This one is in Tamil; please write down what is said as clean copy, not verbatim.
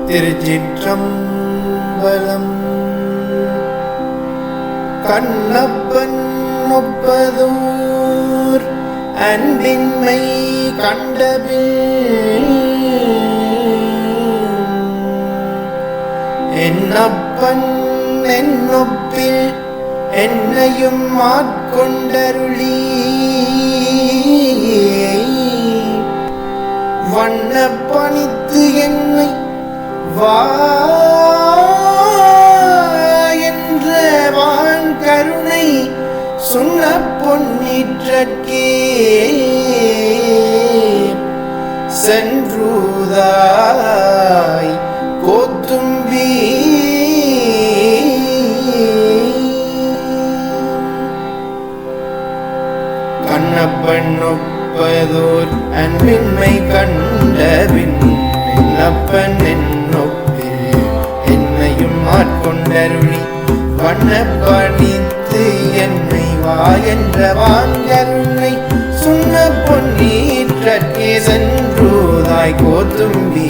திருச்சிற்றம்பலம். கண்ணப்பன் ஒப்பதோர் அன்பின்மை கண்டபின் என்னப்பன் என்னொப்பில் என்னையும் ஆட்கொண்டருளி வண்ண பணித்து என்னை வா என்ற வான் கருணை சொன்ன பொன்னிற்றற்கே சென்றுதாய் கோத்தும்பி கண்ணப்பன் ஒப்பதோர் அன்பின்மை கண்டபின் என்னப்பன் என்னொப்பில் என்னையும் ஆட்கொண்டருளி வண்ண பணித்து என்னை வா என்ற வான்கருணை சொன்ன பொன்னீற்றற்கே சென்றுதாய் கோத்தும்பி